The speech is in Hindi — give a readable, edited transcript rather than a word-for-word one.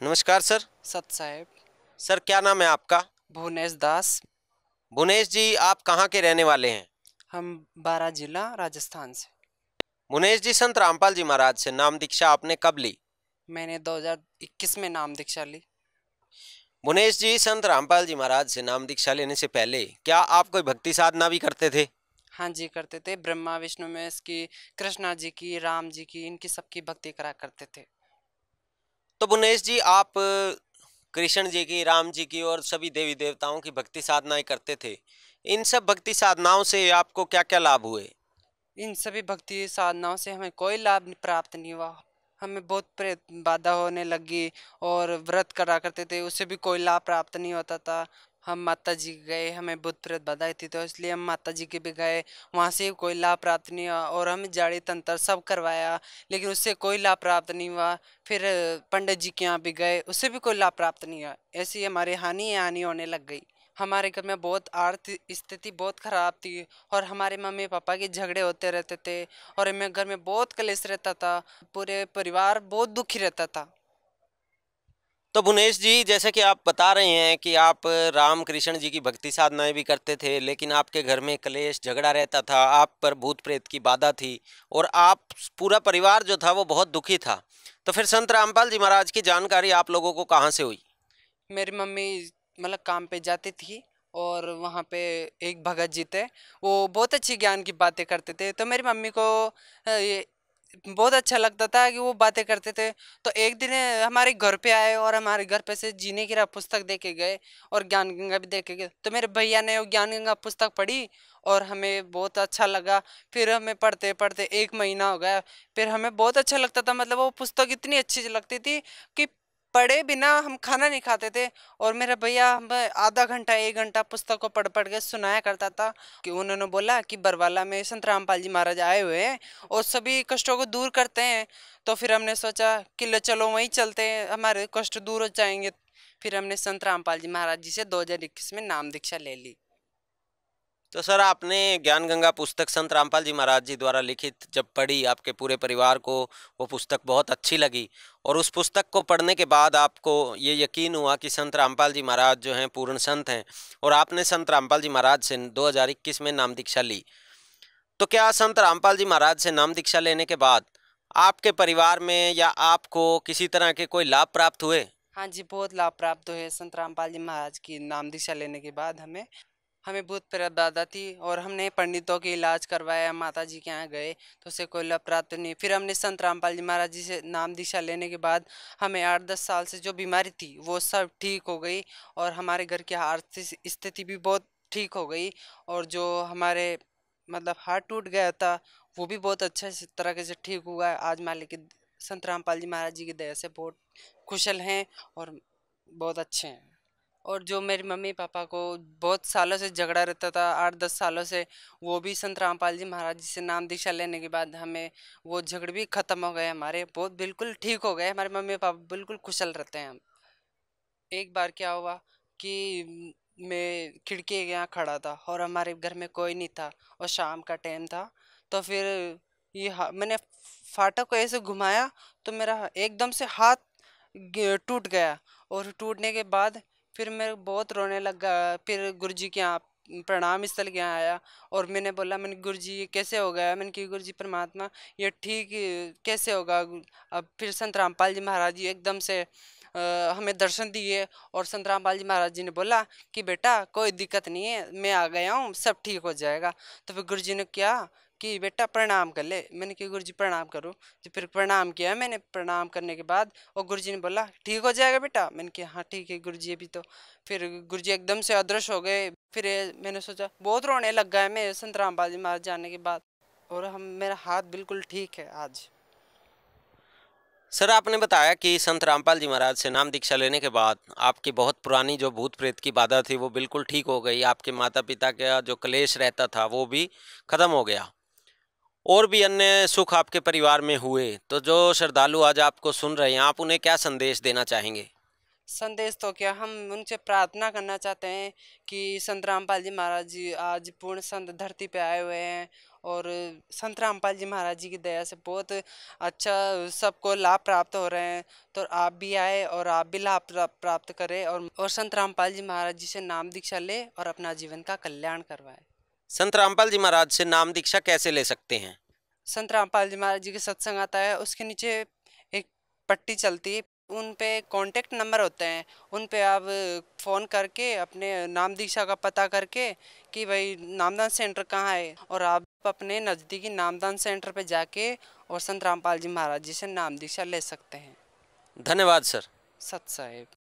नमस्कार सर। सत साहेब। सर क्या नाम है आपका? भुवनेश दास। भुवनेश जी, आप कहाँ के रहने वाले हैं? हम बारा जिला राजस्थान से। भुवनेश जी, संत रामपाल जी महाराज से नाम दीक्षा आपने कब ली? मैंने 2021 में नाम दीक्षा ली। भुवनेश जी, संत रामपाल जी महाराज से नाम दीक्षा लेने से पहले क्या आप कोई भक्ति साधना भी करते थे? हाँ जी, करते थे। ब्रह्मा विष्णु महेश की, कृष्णा जी की, राम जी की, इनकी सबकी भक्ति करा करते थे। तो भुवनेश जी, आप कृष्ण जी की, राम जी की और सभी देवी देवताओं की भक्ति साधनाएं करते थे। इन सब भक्ति साधनाओं से आपको क्या क्या लाभ हुए? इन सभी भक्ति साधनाओं से हमें कोई लाभ प्राप्त नहीं हुआ। हमें बहुत प्रेत बाधा होने लगी और व्रत करा करते थे, उससे भी कोई लाभ प्राप्त नहीं होता था। हम माता जी के गए, हमें भूत प्रेत बाधाएं थी तो इसलिए हम माता जी के भी गए, वहाँ से भी कोई लाभ प्राप्त नहीं हुआ और हमें जाड़ी तंत्र सब करवाया, लेकिन उससे कोई लाभ प्राप्त नहीं हुआ। फिर पंडित जी के यहाँ भी गए, उससे भी कोई लाभ प्राप्त नहीं हुआ। ऐसी हमारी हानि होने लग गई। हमारे घर में बहुत आर्थिक स्थिति बहुत खराब थी और हमारे मम्मी पापा के झगड़े होते रहते थे और मेरे घर में बहुत कलेश रहता था। पूरे परिवार बहुत दुखी रहता था। तो भुवनेश जी, जैसे कि आप बता रहे हैं कि आप राम कृष्ण जी की भक्ति साधनाएं भी करते थे, लेकिन आपके घर में कलेश झगड़ा रहता था, आप पर भूत प्रेत की बाधा थी और आप पूरा परिवार जो था वो बहुत दुखी था। तो फिर संत रामपाल जी महाराज की जानकारी आप लोगों को कहाँ से हुई? मेरी मम्मी मतलब काम पे जाती थी और वहाँ पे एक भगत जी थे, वो बहुत अच्छी ज्ञान की बातें करते थे, तो मेरी मम्मी को ये बहुत अच्छा लगता था कि वो बातें करते थे। तो एक दिन हमारे घर पे आए और हमारे घर पे से जीने की राह पुस्तक दे के गए और ज्ञान गंगा भी दे के गए, तो मेरे भैया ने वो ज्ञान गंगा पुस्तक पढ़ी और हमें बहुत अच्छा लगा। फिर हमें पढ़ते पढ़ते एक महीना हो गया, फिर हमें बहुत अच्छा लगता था। मतलब वो पुस्तक इतनी अच्छी लगती थी कि पढ़े बिना हम खाना नहीं खाते थे। और मेरा भैया हमें आधा घंटा एक घंटा पुस्तक को पढ़ पढ़ के सुनाया करता था कि उन्होंने बोला कि बरवाला में संत रामपाल जी महाराज आए हुए हैं और सभी कष्टों को दूर करते हैं। तो फिर हमने सोचा कि लो चलो वहीं चलते हैं, हमारे कष्ट दूर हो जाएंगे। फिर हमने संत रामपाल जी महाराज जी से 2021 में नाम दीक्षा ले ली। तो सर, आपने ज्ञान गंगा पुस्तक संत रामपाल जी महाराज जी द्वारा लिखित जब पढ़ी, आपके पूरे परिवार को वो पुस्तक बहुत अच्छी लगी और उस पुस्तक को पढ़ने के बाद आपको ये यकीन हुआ कि संत रामपाल जी महाराज जो हैं पूर्ण संत हैं और आपने संत रामपाल जी महाराज से 2021 में नाम दीक्षा ली। तो क्या संत रामपाल जी महाराज से नाम दीक्षा लेने के बाद आपके परिवार में या आपको किसी तरह के कोई लाभ प्राप्त हुए? हाँ जी, बहुत लाभ प्राप्त हुए संत रामपाल जी महाराज की नाम दीक्षा लेने के बाद। हमें हमें बहुत बाधा थी और हमने पंडितों के इलाज करवाया, माता जी के यहाँ गए तो उससे कोई लाभ प्राप्त नहीं। फिर हमने संत रामपाल जी महाराज जी से नाम दीक्षा लेने के बाद हमें 8-10 साल से जो बीमारी थी वो सब ठीक हो गई और हमारे घर की आर्थिक स्थिति भी बहुत ठीक हो गई। और जो हमारे मतलब हाथ टूट गया था वो भी बहुत अच्छे से तरीके से ठीक हुआ है। आज मालिक के संत रामपाल जी महाराज जी की दया से बहुत कुशल हैं और बहुत अच्छे हैं। और जो मेरे मम्मी पापा को बहुत सालों से झगड़ा रहता था, 8-10 सालों से, वो भी संत रामपाल जी महाराज जी से नाम दीक्षा लेने के बाद हमें वो झगड़े भी खत्म हो गए, हमारे बहुत बिल्कुल ठीक हो गए। हमारे मम्मी पापा बिल्कुल कुशल रहते हैं हम। एक बार क्या हुआ कि मैं खिड़की के यहाँ खड़ा था और हमारे घर में कोई नहीं था और शाम का टाइम था। तो फिर मैंने फाटक को ऐसे घुमाया तो मेरा एकदम से हाथ टूट गया। और टूटने के बाद फिर मैं बहुत रोने लगा। फिर गुरुजी के यहाँ प्रणाम स्थल के यहाँ आया और मैंने बोला, मैंने गुरुजी ये कैसे हो गया? मैंने कि गुरुजी परमात्मा ये ठीक कैसे होगा? अब फिर संत रामपाल जी महाराज जी एकदम से हमें दर्शन दिए और संत रामपाल जी महाराज जी ने बोला कि बेटा कोई दिक्कत नहीं है, मैं आ गया हूँ, सब ठीक हो जाएगा। तो फिर गुरुजी ने क्या कि बेटा प्रणाम कर ले। मैंने कि गुरुजी प्रणाम करूँ? तो फिर प्रणाम किया मैंने। प्रणाम करने के बाद और गुरुजी ने बोला ठीक हो जाएगा बेटा। मैंने कहा हाँ ठीक है गुरुजी अभी तो। फिर गुरुजी एकदम से अदृश्य हो गए। फिर मैंने सोचा, बहुत रोने लग गया मैं संत रामपाल जी महाराज जाने के बाद। और हम मेरा हाथ बिल्कुल ठीक है आज। सर, आपने बताया कि संत रामपाल जी महाराज से नाम दीक्षा लेने के बाद आपकी बहुत पुरानी जो भूत प्रेत की बाधा थी वो बिल्कुल ठीक हो गई, आपके माता पिता का जो क्लेश रहता था वो भी खत्म हो गया और भी अन्य सुख आपके परिवार में हुए। तो जो श्रद्धालु आज आपको सुन रहे हैं, आप उन्हें क्या संदेश देना चाहेंगे? संदेश तो क्या, हम उनसे प्रार्थना करना चाहते हैं कि संत रामपाल जी महाराज जी आज पूर्ण संत धरती पे आए हुए हैं और संत रामपाल जी महाराज जी की दया से बहुत अच्छा सबको लाभ प्राप्त हो रहे हैं। तो आप भी आए और आप भी लाभ प्राप्त करें और संत रामपाल जी महाराज जी से नाम दीक्षा ले और अपना जीवन का कल्याण करवाए। संत रामपाल जी महाराज से नाम दीक्षा कैसे ले सकते हैं? संत रामपाल जी महाराज जी के सत्संग आता है, उसके नीचे एक पट्टी चलती है, उन पे कांटेक्ट नंबर होते हैं, उन पे आप फ़ोन करके अपने नाम दीक्षा का पता करके कि भाई नामदान सेंटर कहाँ है, और आप अपने नज़दीकी नामदान सेंटर पे जाके और संत रामपाल जी महाराज जी से नाम दीक्षा ले सकते हैं। धन्यवाद सर। सत साहिब।